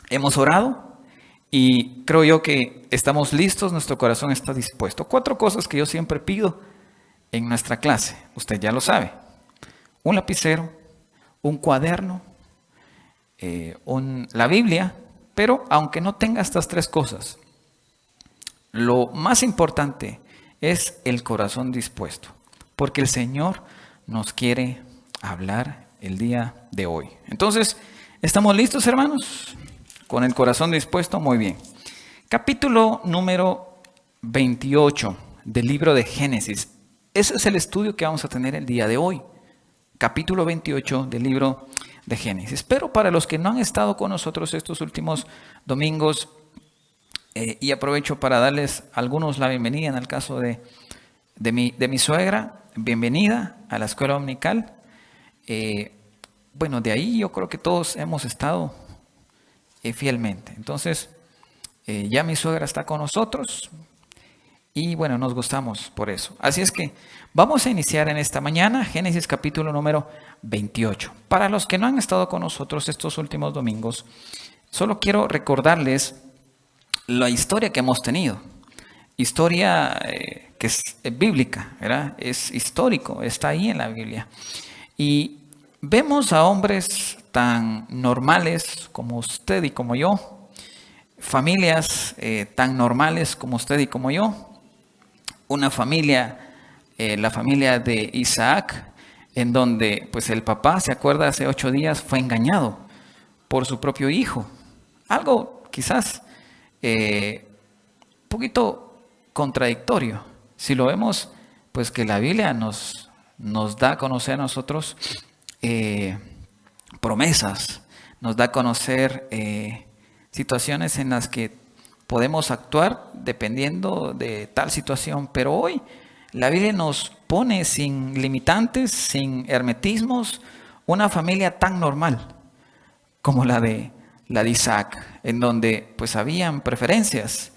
Hemos orado y creo yo que estamos listos, nuestro corazón está dispuesto. 4 cosas que yo siempre pido en nuestra clase, usted ya lo sabe. Un lapicero, un cuaderno, la Biblia, pero aunque no tenga estas 3 cosas, lo más importante es el corazón dispuesto, porque el Señor nos quiere hablar el día de hoy. Entonces, ¿estamos listos, hermanos? Con el corazón dispuesto, muy bien. Capítulo número 28 del libro de Génesis. Ese es el estudio que vamos a tener el día de hoy. Capítulo 28 del libro de Génesis. Pero para los que no han estado con nosotros estos últimos domingos, y aprovecho para darles a algunos la bienvenida en el caso de mi suegra, bienvenida a la escuela dominical. Bueno, de ahí yo creo que todos hemos estado fielmente. Entonces, ya mi suegra está con nosotros y bueno, nos gustamos por eso. Así es que vamos a iniciar en esta mañana Génesis capítulo número 28. Para los que no han estado con nosotros estos últimos domingos, solo quiero recordarles la historia que hemos tenido. Historia que es bíblica, ¿verdad? Es histórico, está ahí en la Biblia. Y vemos a hombres tan normales como usted y como yo, familias tan normales como usted y como yo, una familia, la familia de Isaac, en donde pues el papá, se acuerda, hace 8 días fue engañado por su propio hijo. Algo quizás poquito contradictorio. Si lo vemos, pues que la Biblia nos da a conocer a nosotros promesas, nos da a conocer situaciones en las que podemos actuar dependiendo de tal situación. Pero hoy la Biblia nos pone sin limitantes, sin hermetismos, una familia tan normal como la de Isaac, en donde pues habían preferencias.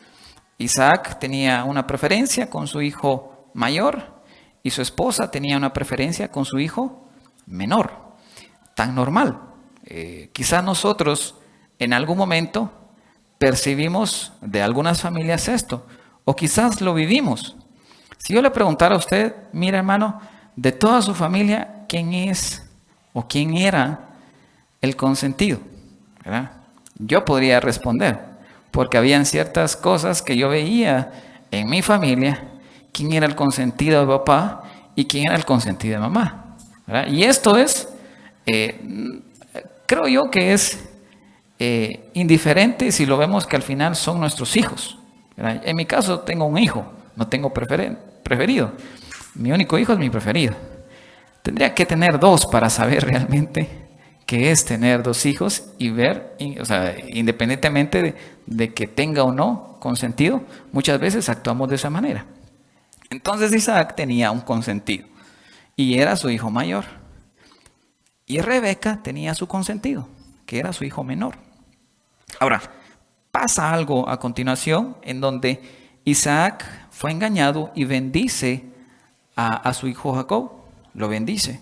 Isaac tenía una preferencia con su hijo mayor y su esposa tenía una preferencia con su hijo menor. Tan normal. Quizás nosotros en algún momento percibimos de algunas familias esto, o quizás lo vivimos. Si yo le preguntara a usted, mira hermano, de toda su familia, ¿quién es o quién era el consentido? ¿Verdad? Yo podría responder, porque habían ciertas cosas que yo veía en mi familia, quién era el consentido de papá y quién era el consentido de mamá, ¿verdad? Y esto es, creo yo que es indiferente si lo vemos que al final son nuestros hijos, ¿verdad? En mi caso tengo un hijo, no tengo preferido, mi único hijo es mi preferido. Tendría que tener 2 para saber realmente que es tener 2 hijos y ver, o sea, independientemente de que tenga o no consentido, muchas veces actuamos de esa manera. Entonces Isaac tenía un consentido y era su hijo mayor. Y Rebeca tenía su consentido, que era su hijo menor. Ahora, pasa algo a continuación en donde Isaac fue engañado y bendice a su hijo Jacob, lo bendice.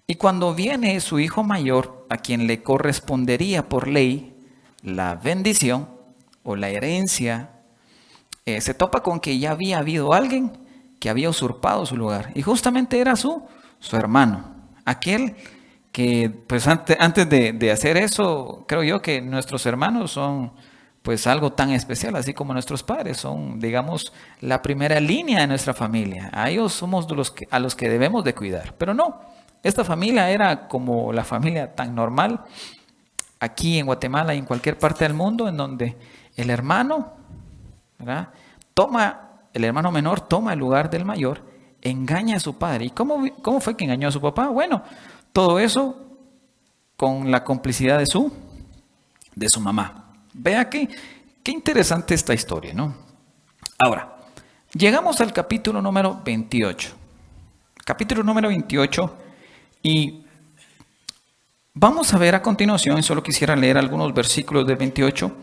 Y cuando viene su hijo mayor, a quien le correspondería por ley la bendición o la herencia, se topa con que ya había habido alguien que había usurpado su lugar. Y justamente era su hermano. Aquel que, pues antes de hacer eso, creo yo que nuestros hermanos son pues algo tan especial, así como nuestros padres son, digamos, la primera línea de nuestra familia. A ellos somos a los que debemos de cuidar. Pero no. Esta familia era como la familia tan normal aquí en Guatemala y en cualquier parte del mundo, en donde el hermano, ¿verdad?, el hermano menor toma el lugar del mayor, engaña a su padre. ¿Y cómo fue que engañó a su papá? Bueno, todo eso con la complicidad de su mamá. Vea qué interesante esta historia, ¿no? Ahora, llegamos al capítulo número 28. Capítulo número 28. Y vamos a ver a continuación, solo quisiera leer algunos versículos del 28.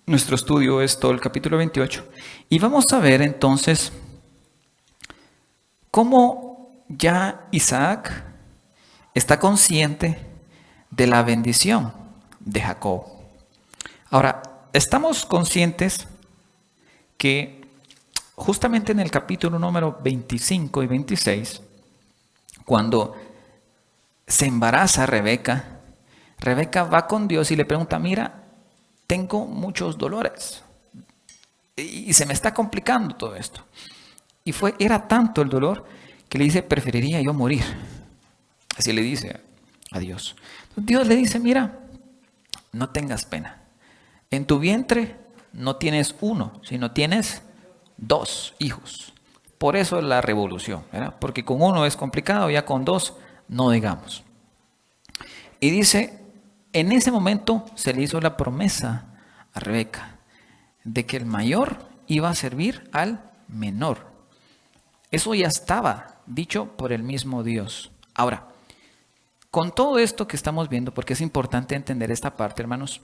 Nuestro estudio es todo el capítulo 28. Y vamos a ver entonces cómo ya Isaac está consciente de la bendición de Jacob. Ahora, estamos conscientes que justamente en el capítulo número 25 y 26, cuando se embaraza Rebeca, Rebeca va con Dios y le pregunta, mira, tengo muchos dolores y se me está complicando todo esto. Y era tanto el dolor que le dice, preferiría yo morir. Así le dice a Dios. Entonces Dios le dice, mira, no tengas pena. En tu vientre no tienes uno, sino tienes 2 hijos. Por eso la revolución, ¿verdad? Porque con uno es complicado, ya con 2 no digamos. Y dice, en ese momento se le hizo la promesa a Rebeca de que el mayor iba a servir al menor. Eso ya estaba dicho por el mismo Dios. Ahora, con todo esto que estamos viendo, porque es importante entender esta parte, hermanos,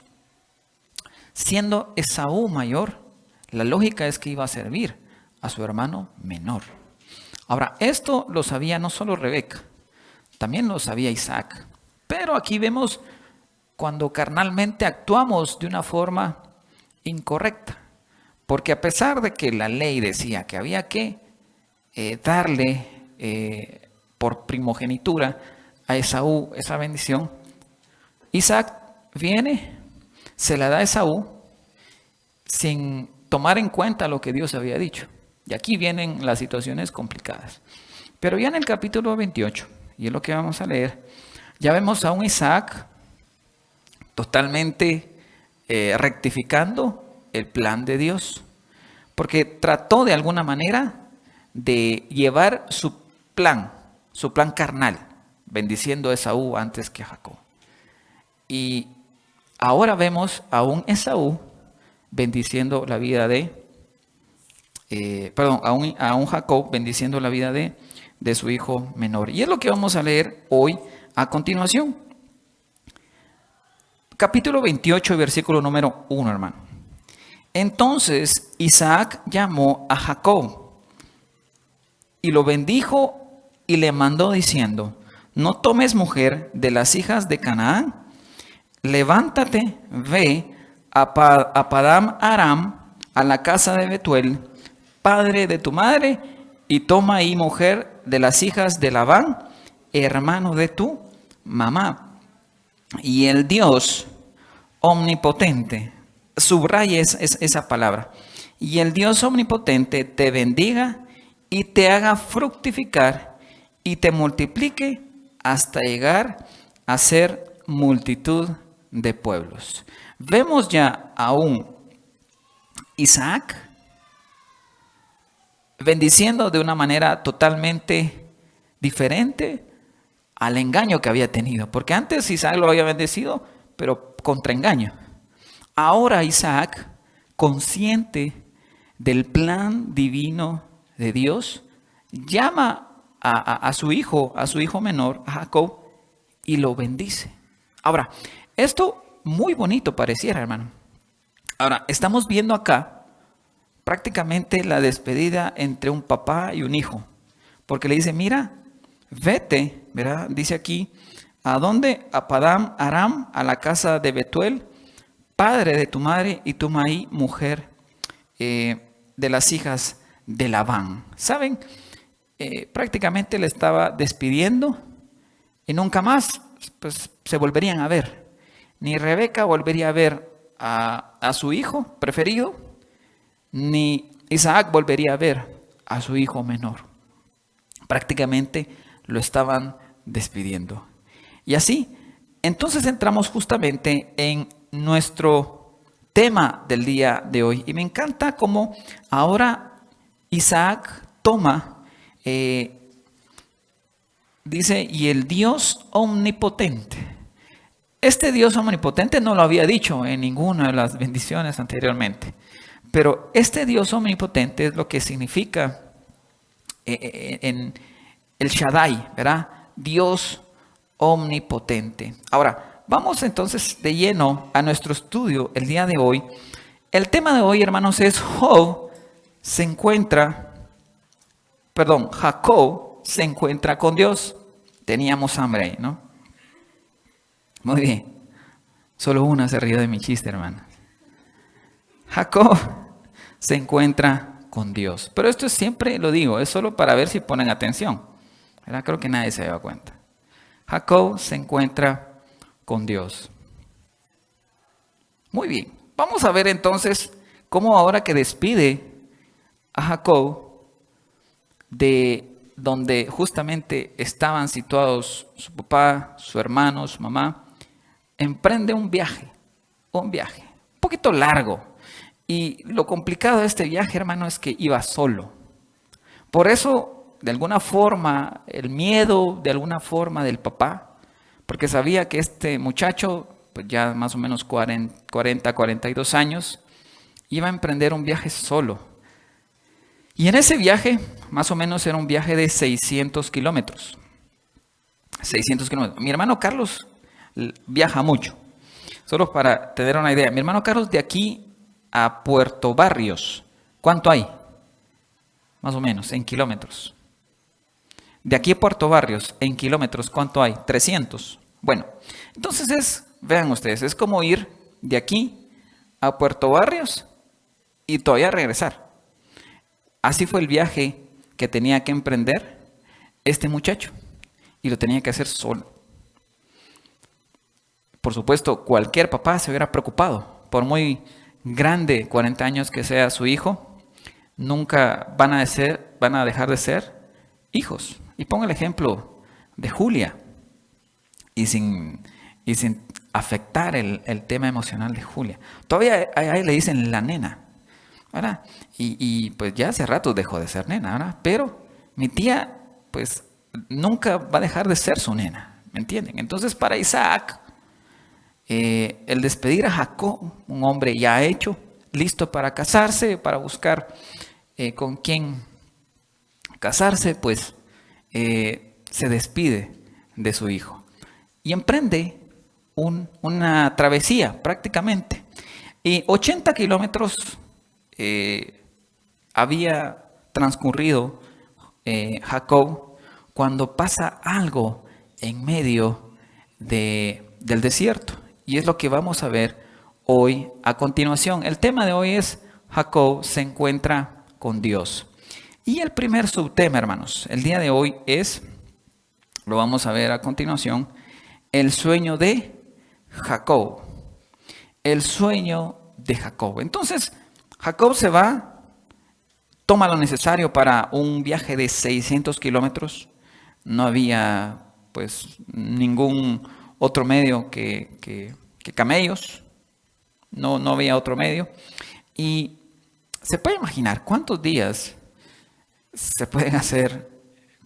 siendo Esaú mayor, la lógica es que iba a servir a su hermano menor. Ahora, esto lo sabía no solo Rebeca, también lo sabía Isaac. Pero aquí vemos cuando carnalmente actuamos de una forma incorrecta. Porque a pesar de que la ley decía que había que darle por primogenitura a Esaú esa bendición, Isaac viene, se la da a Esaú sin tomar en cuenta lo que Dios había dicho. Y aquí vienen las situaciones complicadas. Pero ya en el capítulo 28, y es lo que vamos a leer, ya vemos a un Isaac totalmente rectificando el plan de Dios. Porque trató de alguna manera de llevar su plan carnal, bendiciendo a Esaú antes que a Jacob. Y ahora vemos a un Esaú bendiciendo la vida a un Jacob bendiciendo la vida de su hijo menor. Y es lo que vamos a leer hoy a continuación. Capítulo 28, versículo número 1, hermano. Entonces Isaac llamó a Jacob y lo bendijo y le mandó diciendo, no tomes mujer de las hijas de Canaán, levántate, ve a Padán Aram, a la casa de Betuel, padre de tu madre, y toma ahí mujer de las hijas de Labán, hermano de tu mamá. Y el Dios omnipotente, subraya esa palabra, y el Dios omnipotente te bendiga y te haga fructificar y te multiplique hasta llegar a ser multitud de pueblos. Vemos ya a un Isaac bendiciendo de una manera totalmente diferente al engaño que había tenido. Porque antes Isaac lo había bendecido, pero contra engaño. Ahora Isaac, consciente del plan divino de Dios, llama a su hijo menor, a Jacob, y lo bendice. Ahora, esto muy bonito pareciera, hermano. Ahora, estamos viendo acá prácticamente la despedida entre un papá y un hijo. Porque le dice, mira, vete, ¿verdad? Dice aquí, ¿a dónde? A Padán Aram, a la casa de Betuel, padre de tu madre, y toma ahí mujer de las hijas de Labán. ¿Saben? Prácticamente le estaba despidiendo y nunca más pues, se volverían a ver. Ni Rebeca volvería a ver a su hijo preferido, ni Isaac volvería a ver a su hijo menor. Prácticamente lo estaban despidiendo. Y así, entonces entramos justamente en nuestro tema del día de hoy. Y me encanta cómo ahora Isaac toma, dice, y el Dios omnipotente. Este Dios omnipotente no lo había dicho en ninguna de las bendiciones anteriormente. Pero este Dios omnipotente es lo que significa en el Shaddai, ¿verdad? Dios omnipotente. Ahora, vamos entonces de lleno a nuestro estudio el día de hoy. El tema de hoy, hermanos, es Jacob se encuentra con Dios. Teníamos hambre ahí, ¿no? Muy bien. Solo una se ríe de mi chiste, hermano. Jacob se encuentra con Dios. Pero esto siempre lo digo, es solo para ver si ponen atención. ¿Verdad? Creo que nadie se da cuenta. Jacob se encuentra con Dios. Muy bien. Vamos a ver entonces cómo ahora que despide a Jacob de donde justamente estaban situados su papá, su hermano, su mamá, emprende un viaje un poquito largo. Y lo complicado de este viaje, hermano, es que iba solo. Por eso, de alguna forma, el miedo, de alguna forma, del papá, porque sabía que este muchacho, pues ya más o menos 42 años, iba a emprender un viaje solo. Y en ese viaje, más o menos era un viaje de 600 kilómetros. 600 kilómetros. Mi hermano Carlos viaja mucho. Solo para tener una idea. Mi hermano Carlos, de aquí a Puerto Barrios, ¿cuánto hay? Más o menos, en kilómetros. De aquí a Puerto Barrios, en kilómetros, ¿cuánto hay? 300. Bueno, entonces vean ustedes, es como ir de aquí a Puerto Barrios y todavía regresar. Así fue el viaje que tenía que emprender este muchacho y lo tenía que hacer solo. Por supuesto, cualquier papá se hubiera preocupado, por muy grande 40 años que sea su hijo, nunca van a dejar de ser hijos. Y pongo el ejemplo de Julia, y sin afectar el tema emocional de Julia. Todavía ahí le dicen la nena, ¿verdad? Y pues ya hace rato dejó de ser nena, ¿verdad? Pero mi tía, pues nunca va a dejar de ser su nena, ¿me entienden? Entonces para Isaac, el despedir a Jacob, un hombre ya hecho, listo para casarse, para buscar con quién casarse, pues se despide de su hijo y emprende una travesía prácticamente. Y 80 kilómetros había transcurrido Jacob cuando pasa algo en medio del desierto. Y es lo que vamos a ver hoy a continuación. El tema de hoy es Jacob se encuentra con Dios. Y el primer subtema, hermanos, el día de hoy es, lo vamos a ver a continuación, el sueño de Jacob. El sueño de Jacob. Entonces, Jacob se va, toma lo necesario para un viaje de 600 kilómetros. No había, pues, ningún otro medio que camellos. No había otro medio. Y se puede imaginar cuántos días se pueden hacer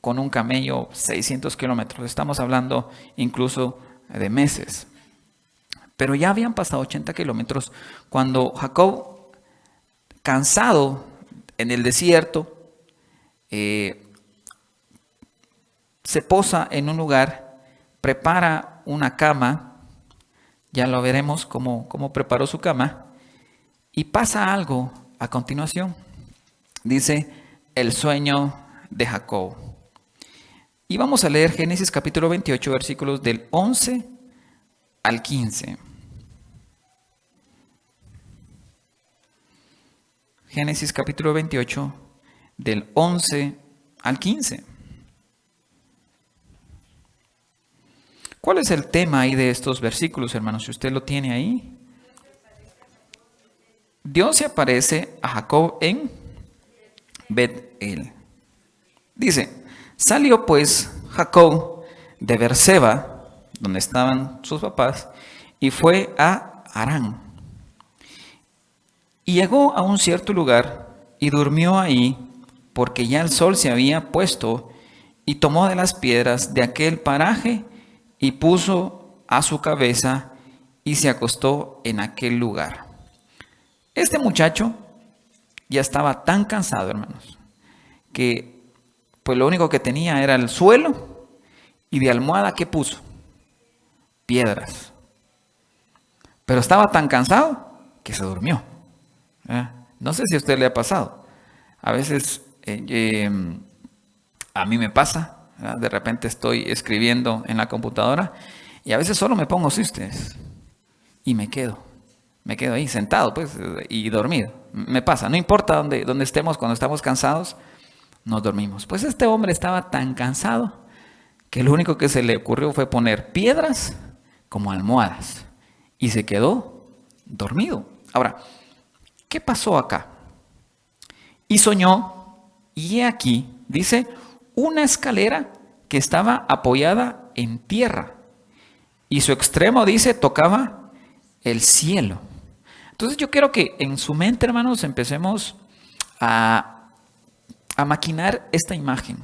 con un camello 600 kilómetros. Estamos hablando incluso de meses. Pero ya habían pasado 80 kilómetros cuando Jacob, cansado en el desierto, se posa en un lugar, prepara una cama, ya lo veremos cómo preparó su cama, y pasa algo a continuación. Dice el sueño de Jacob. Y vamos a leer Génesis capítulo 28, versículos del 11 al 15. Génesis capítulo 28, del 11 al 15. ¿Cuál es el tema ahí de estos versículos, hermanos? Si usted lo tiene ahí. Dios se aparece a Jacob en Bet-el. Dice, salió pues Jacob de Beerseba, donde estaban sus papás, y fue a Harán. Y llegó a un cierto lugar y durmió ahí, porque ya el sol se había puesto, y tomó de las piedras de aquel paraje y puso a su cabeza y se acostó en aquel lugar. Este muchacho ya estaba tan cansado, hermanos, que pues lo único que tenía era el suelo, y de almohada, ¿qué puso? Piedras. Pero estaba tan cansado que se durmió. No sé si a usted le ha pasado. A veces a mí me pasa, ¿verdad? De repente estoy escribiendo en la computadora y a veces solo me pongo así ustedes. y me quedo ahí sentado, pues, y dormido. Me pasa, no importa dónde estemos, cuando estamos cansados, nos dormimos. Pues este hombre estaba tan cansado que lo único que se le ocurrió fue poner piedras como almohadas y se quedó dormido. Ahora, ¿qué pasó acá? Y soñó, y he aquí, dice, una escalera que estaba apoyada en tierra y su extremo, dice, tocaba el cielo. Entonces yo quiero que en su mente, hermanos, empecemos a maquinar esta imagen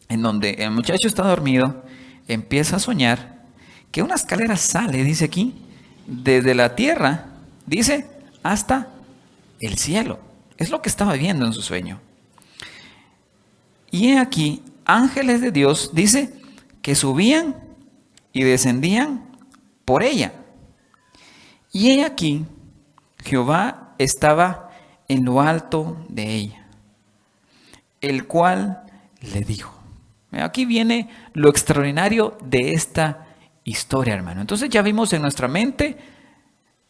en donde el muchacho está dormido, empieza a soñar que una escalera sale, dice aquí, desde la tierra, dice, hasta el cielo. Es lo que estaba viendo en su sueño. Y he aquí, ángeles de Dios, dice, que subían y descendían por ella. Y he aquí, Jehová estaba en lo alto de ella, el cual le dijo. Aquí viene lo extraordinario de esta historia, hermano. Entonces ya vimos en nuestra mente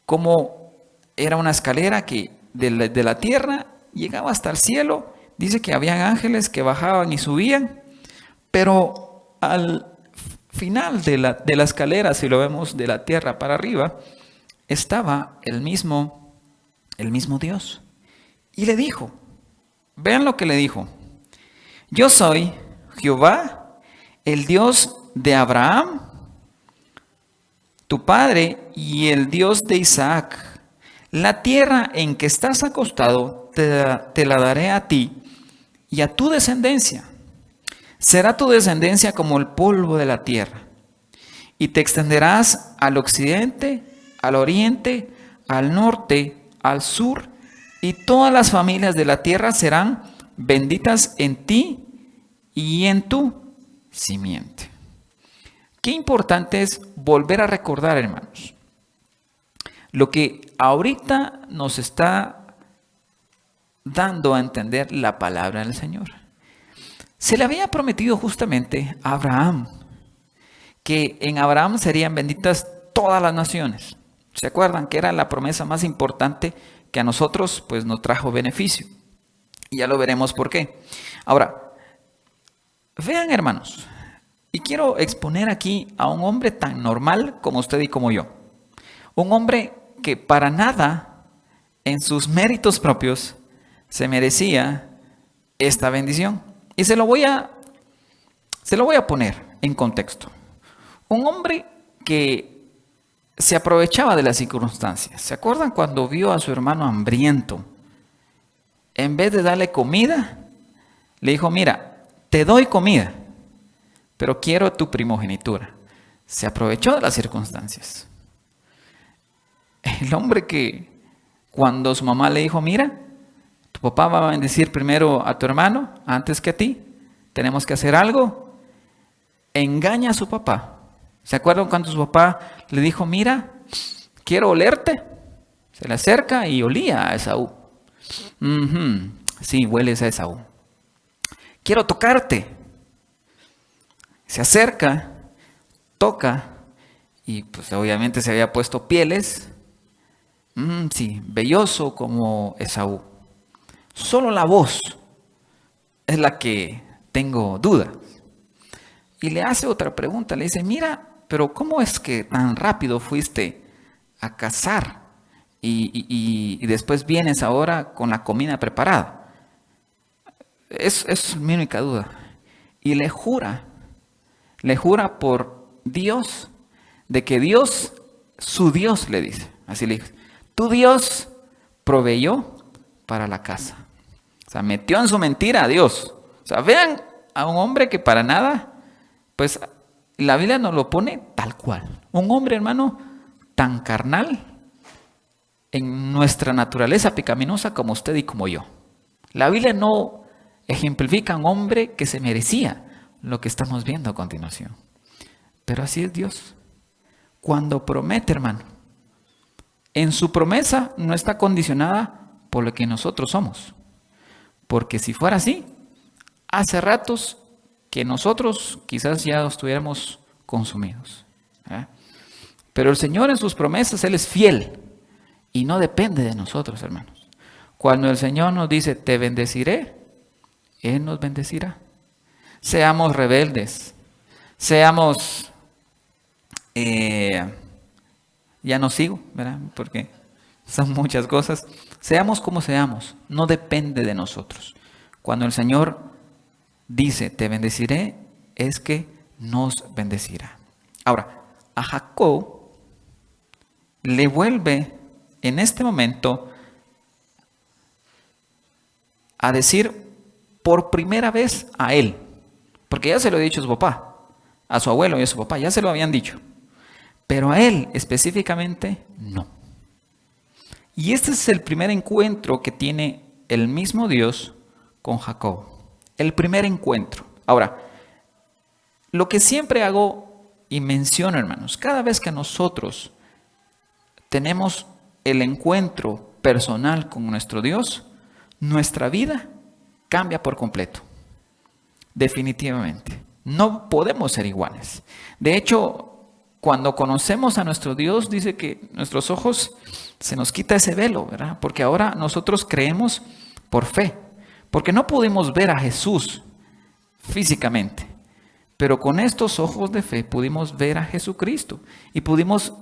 cómo era una escalera que de la tierra llegaba hasta el cielo. Dice que habían ángeles que bajaban y subían, pero al final de la escalera, si lo vemos de la tierra para arriba, estaba el mismo Dios. Y le dijo, vean lo que le dijo: yo soy Jehová, el Dios de Abraham, tu padre, y el Dios de Isaac. La tierra en que estás acostado te la daré a ti y a tu descendencia. Será tu descendencia como el polvo de la tierra. Y te extenderás al occidente, al oriente, al norte, al sur, y todas las familias de la tierra serán benditas en ti y en tu simiente. Qué importante es volver a recordar, hermanos, lo que ahorita nos está dando a entender la palabra del Señor. Se le había prometido justamente a Abraham que en Abraham serían benditas todas las naciones. ¿Se acuerdan que era la promesa más importante que a nosotros pues nos trajo beneficio? Y ya lo veremos por qué. Ahora, vean, hermanos, y quiero exponer aquí a un hombre tan normal como usted y como yo. Un hombre que para nada en sus méritos propios se merecía esta bendición. Y se lo voy a poner en contexto. Un hombre que se aprovechaba de las circunstancias. ¿Se acuerdan cuando vio a su hermano hambriento? En vez de darle comida, le dijo: mira, te doy comida, pero quiero tu primogenitura. Se aprovechó de las circunstancias. El hombre que cuando su mamá le dijo: mira, tu papá va a bendecir primero a tu hermano antes que a ti, tenemos que hacer algo, engaña a su papá. ¿Se acuerdan cuando su papá le dijo: mira, quiero olerte? Se le acerca y olía a Esaú. Sí, hueles a Esaú. Quiero tocarte. Se acerca, toca, y pues obviamente se había puesto pieles. Sí, velloso como Esaú. Solo la voz es la que tengo dudas. Y le hace otra pregunta, le dice: mira, pero ¿cómo es que tan rápido fuiste a cazar y después vienes ahora con la comida preparada? Es mi única duda. Y le jura por Dios, de que Dios, su Dios, le dice, así le dice: tu Dios proveyó para la casa. O sea, metió en su mentira a Dios. O sea, vean a un hombre que para nada, pues la Biblia nos lo pone tal cual. Un hombre, hermano, tan carnal en nuestra naturaleza pecaminosa como usted y como yo. La Biblia no ejemplifica a un hombre que se merecía lo que estamos viendo a continuación. Pero así es Dios. Cuando promete, hermano, en su promesa no está condicionada por lo que nosotros somos. Porque si fuera así, hace ratos que nosotros quizás ya estuviéramos consumidos. Pero el Señor en sus promesas, Él es fiel y no depende de nosotros, hermanos. Cuando el Señor nos dice, te bendeciré, Él nos bendecirá. Seamos rebeldes, seamos, ya no sigo, ¿verdad? Porque son muchas cosas. Seamos como seamos, no depende de nosotros. Cuando el Señor dice, te bendeciré, es que nos bendecirá. Ahora, a Jacob le vuelve en este momento a decir por primera vez a él, porque ya se lo ha dicho a su papá, a su abuelo y a su papá, ya se lo habían dicho, pero a él específicamente no. Y este es el primer encuentro que tiene el mismo Dios con Jacob, el primer encuentro. Ahora, lo que siempre hago y menciono, hermanos, cada vez que nosotros tenemos el encuentro personal con nuestro Dios, nuestra vida cambia por completo. Definitivamente. No podemos ser iguales. De hecho, cuando conocemos a nuestro Dios, dice que nuestros ojos se nos quita ese velo, ¿verdad? Porque ahora nosotros creemos por fe. Porque no pudimos ver a Jesús físicamente. Pero con estos ojos de fe pudimos ver a Jesucristo y pudimos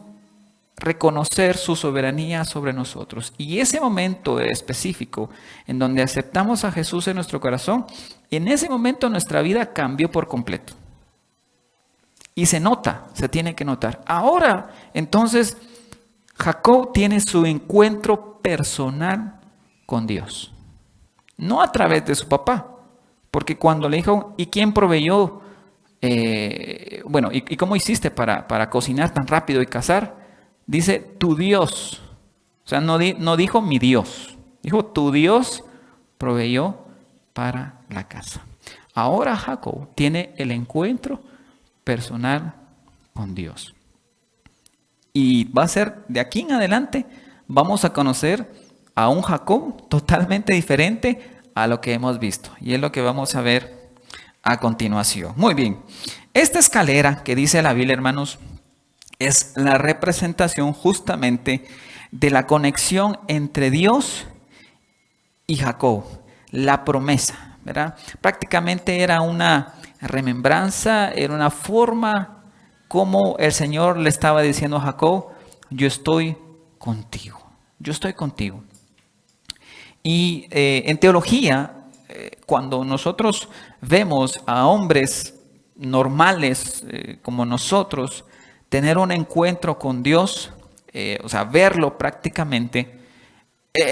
reconocer su soberanía sobre nosotros. Y ese momento específico en donde aceptamos a Jesús en nuestro corazón, en ese momento nuestra vida cambió por completo. Y se nota, se tiene que notar. Ahora, entonces, Jacob tiene su encuentro personal con Dios. No a través de su papá. Porque cuando le dijo, ¿y quién proveyó? ¿Y cómo hiciste para cocinar tan rápido y cazar? Dice, tu Dios. O sea, no dijo mi Dios. Dijo, tu Dios proveyó para la casa. Ahora Jacob tiene el encuentro personal con Dios. Y va a ser, de aquí en adelante, vamos a conocer a un Jacob totalmente diferente a lo que hemos visto. Y es lo que vamos a ver a continuación. Muy bien. Esta escalera que dice la Biblia, hermanos, es la representación justamente de la conexión entre Dios y Jacob, la promesa, ¿verdad? Prácticamente era una remembranza, era una forma como el Señor le estaba diciendo a Jacob, yo estoy contigo, yo estoy contigo. Y en teología, cuando nosotros vemos a hombres normales como nosotros, tener un encuentro con Dios, o sea, verlo prácticamente,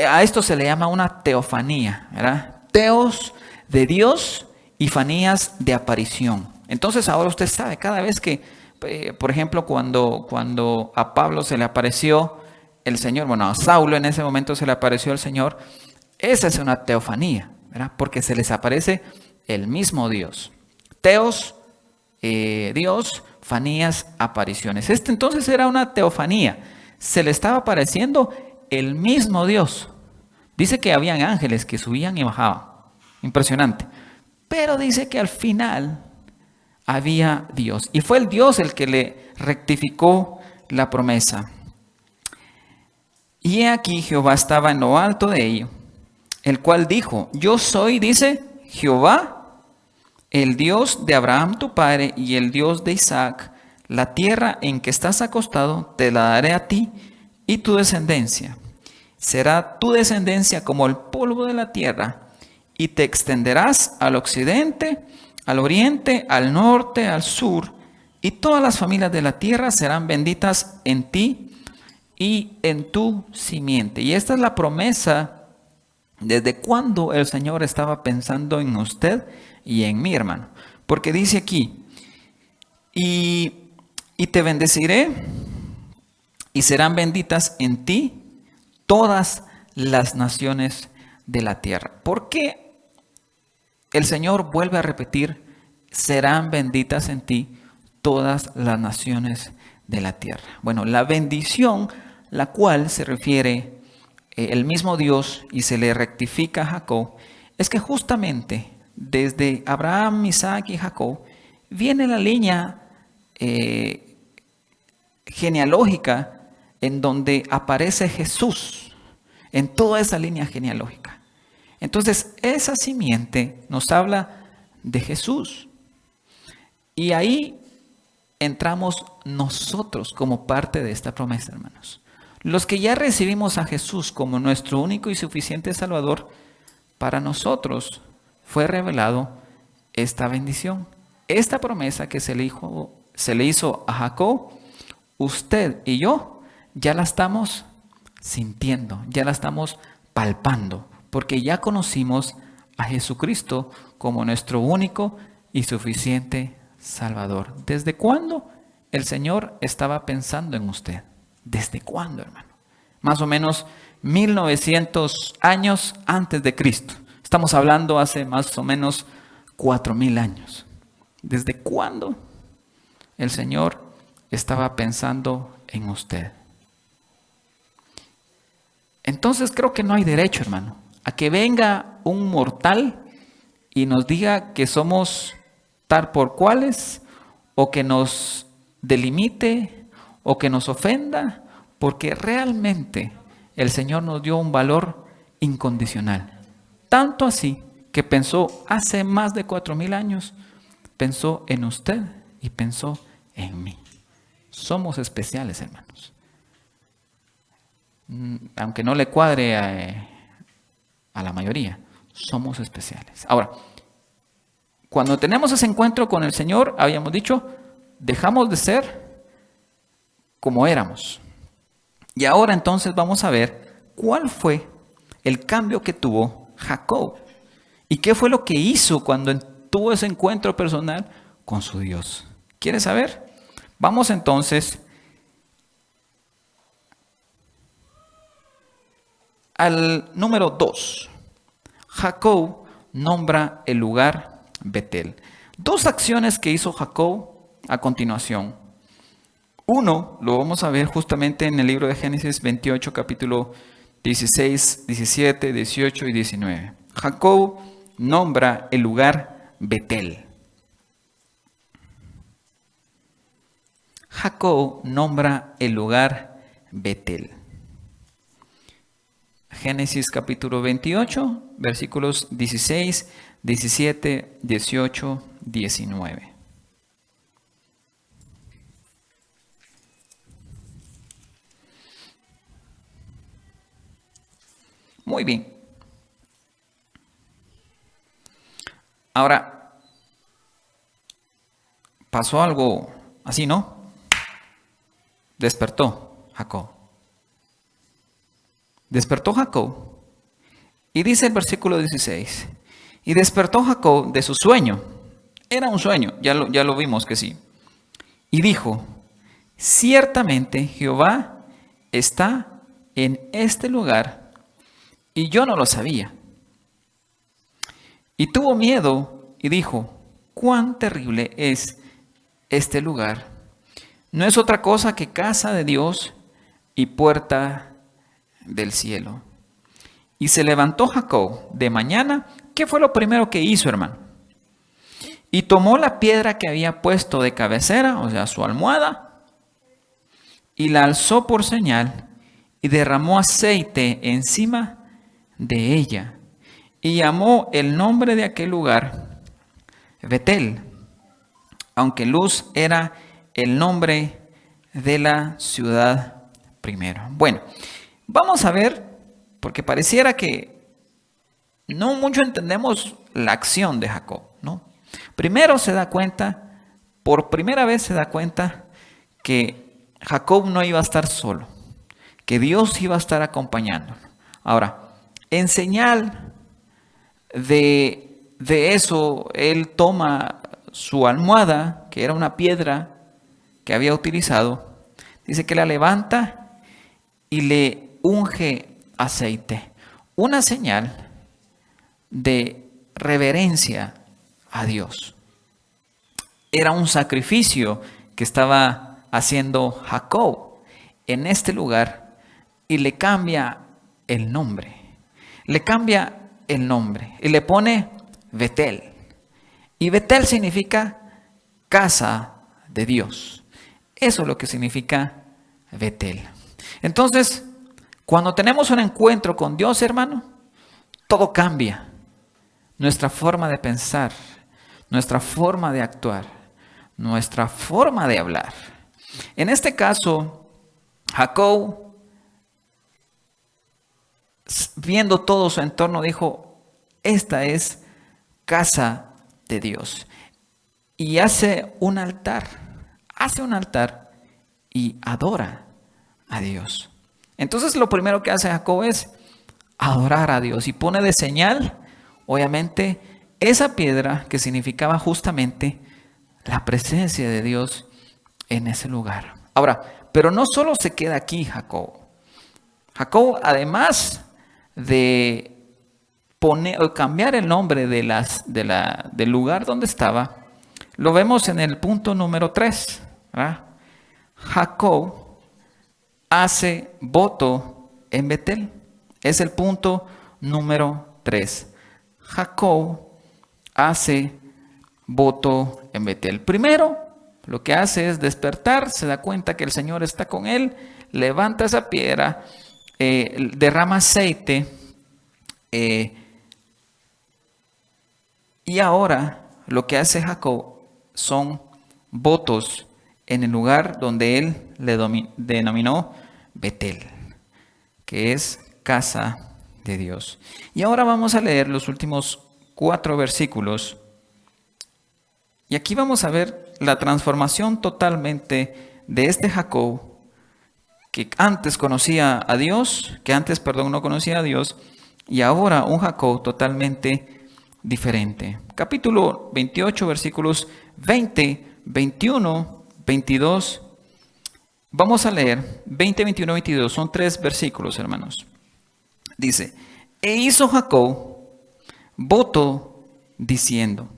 a esto se le llama una teofanía, ¿verdad? Teos de Dios y fanías de aparición. Entonces ahora usted sabe, cada vez que, por ejemplo, cuando a Pablo se le apareció el Señor, bueno, a Saulo en ese momento se le apareció el Señor, esa es una teofanía, ¿verdad? Porque se les aparece el mismo Dios. Teos, Dios, fanías, apariciones. Entonces era una teofanía. Se le estaba apareciendo el mismo Dios. Dice que habían ángeles que subían y bajaban. Impresionante. Pero dice que al final había Dios. Y fue el Dios el que le rectificó la promesa. Y he aquí Jehová estaba en lo alto de ello, el cual dijo, yo soy, dice, Jehová, el Dios de Abraham tu padre y el Dios de Isaac. La tierra en que estás acostado te la daré a ti y tu descendencia. Será tu descendencia como el polvo de la tierra y te extenderás al occidente, al oriente, al norte, al sur. Y todas las familias de la tierra serán benditas en ti y en tu simiente. Y esta es la promesa desde cuando el Señor estaba pensando en usted y en mí, hermano. Porque dice aquí, y te bendeciré y serán benditas en ti todas las naciones de la tierra. ¿Por qué el Señor vuelve a repetir, serán benditas en ti todas las naciones de la tierra? Bueno, la bendición, la cual se refiere el mismo Dios y se le rectifica a Jacob, es que justamente desde Abraham, Isaac y Jacob viene la línea genealógica en donde aparece Jesús, en toda esa línea genealógica. Entonces, esa simiente nos habla de Jesús. Y ahí entramos nosotros como parte de esta promesa, hermanos. Los que ya recibimos a Jesús como nuestro único y suficiente Salvador, para nosotros fue revelado esta bendición. Esta promesa que se le hizo a Jacob, usted y yo ya la estamos sintiendo, ya la estamos palpando, porque ya conocimos a Jesucristo como nuestro único y suficiente Salvador. ¿Desde cuándo el Señor estaba pensando en usted? ¿Desde cuándo, hermano? Más o menos 1900 años antes de Cristo. Estamos hablando hace más o menos 4000 años. ¿Desde cuándo el Señor estaba pensando en usted? Entonces creo que no hay derecho, hermano, a que venga un mortal y nos diga que somos tal por cuales, o que nos delimite, o que nos ofenda, porque realmente el Señor nos dio un valor incondicional. Tanto así que pensó hace más de 4000 años, pensó en usted y pensó en mí. Somos especiales, hermanos. Aunque no le cuadre a la mayoría, somos especiales. Ahora, cuando tenemos ese encuentro con el Señor, habíamos dicho, dejamos de ser como éramos. Y ahora entonces vamos a ver cuál fue el cambio que tuvo Jacob. ¿Y qué fue lo que hizo cuando tuvo ese encuentro personal con su Dios? ¿Quieres saber? Vamos entonces al número 2. Jacob nombra el lugar Betel. Dos acciones que hizo Jacob a continuación. Uno, lo vamos a ver justamente en el libro de Génesis 28, capítulo 16, 17, 18 y 19. Jacob nombra el lugar Betel. Jacob nombra el lugar Betel. Génesis capítulo 28, versículos 16, 17, 18, 19. Muy bien. Ahora, pasó algo así, ¿no? Despertó Jacob. Despertó Jacob. Y dice el versículo 16. Y despertó Jacob de su sueño. Era un sueño, ya lo vimos que sí. Y dijo, ciertamente Jehová está en este lugar y yo no lo sabía. Y tuvo miedo y dijo, cuán terrible es este lugar. No es otra cosa que casa de Dios y puerta del cielo. Y se levantó Jacob de mañana. ¿Qué fue lo primero que hizo, hermano? Y tomó la piedra que había puesto de cabecera, o sea, su almohada, y la alzó por señal y derramó aceite encima de ella. Y llamó el nombre de aquel lugar Betel, aunque Luz era el nombre de la ciudad primero. Bueno, vamos a ver, porque pareciera que no mucho entendemos la acción de Jacob, ¿no? Primero se da cuenta, por primera vez se da cuenta que Jacob no iba a estar solo, que Dios iba a estar acompañándolo. Ahora, en señal de eso, él toma su almohada, que era una piedra que había utilizado, dice que la levanta y le unge aceite. Una señal de reverencia a Dios. Era un sacrificio que estaba haciendo Jacob en este lugar y le cambia el nombre. Le cambia el nombre y le pone Betel. Y Betel significa casa de Dios. Eso es lo que significa Betel. Entonces, cuando tenemos un encuentro con Dios, hermano, todo cambia. Nuestra forma de pensar, nuestra forma de actuar, nuestra forma de hablar. En este caso, Jacob, viendo todo su entorno, dijo, esta es casa de Dios. Y hace un altar y adora a Dios. Entonces lo primero que hace Jacob es adorar a Dios y pone de señal, obviamente, esa piedra que significaba justamente la presencia de Dios en ese lugar. Ahora, pero no solo se queda aquí Jacob. Jacob, además de poner o cambiar el nombre del lugar donde estaba, lo vemos en el punto número 3. Jacob hace voto en Betel. Es el punto número 3. Jacob hace voto en Betel. Primero, lo que hace es despertar, se da cuenta que el Señor está con él, levanta esa piedra, derrama aceite, y ahora lo que hace Jacob son votos en el lugar donde él le denominó Betel, que es casa de Dios. Y ahora vamos a leer los últimos 4 versículos. Y aquí vamos a ver la transformación totalmente de este Jacob, que antes conocía a Dios, no conocía a Dios, y ahora un Jacob totalmente diferente. Capítulo 28, versículos 20, 21, 22. Vamos a leer 20, 21, 22. Son 3 versículos, hermanos. Dice, e hizo Jacob voto diciendo,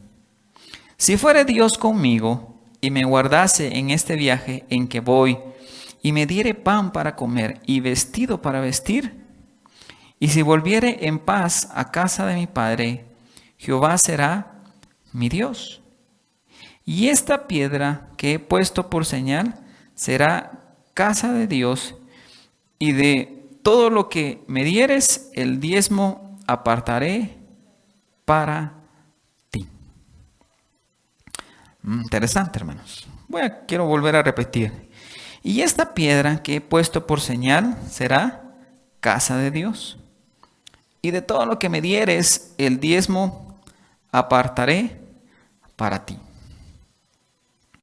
si fuere Dios conmigo y me guardase en este viaje en que voy, y me diere pan para comer y vestido para vestir, y si volviere en paz a casa de mi padre, Jehová será mi Dios. Y esta piedra que he puesto por señal será casa de Dios, y de todo lo que me dieres, el diezmo apartaré para ti. Interesante, hermanos. Quiero volver a repetir. Y esta piedra que he puesto por señal será casa de Dios. Y de todo lo que me dieres, el diezmo apartaré para ti.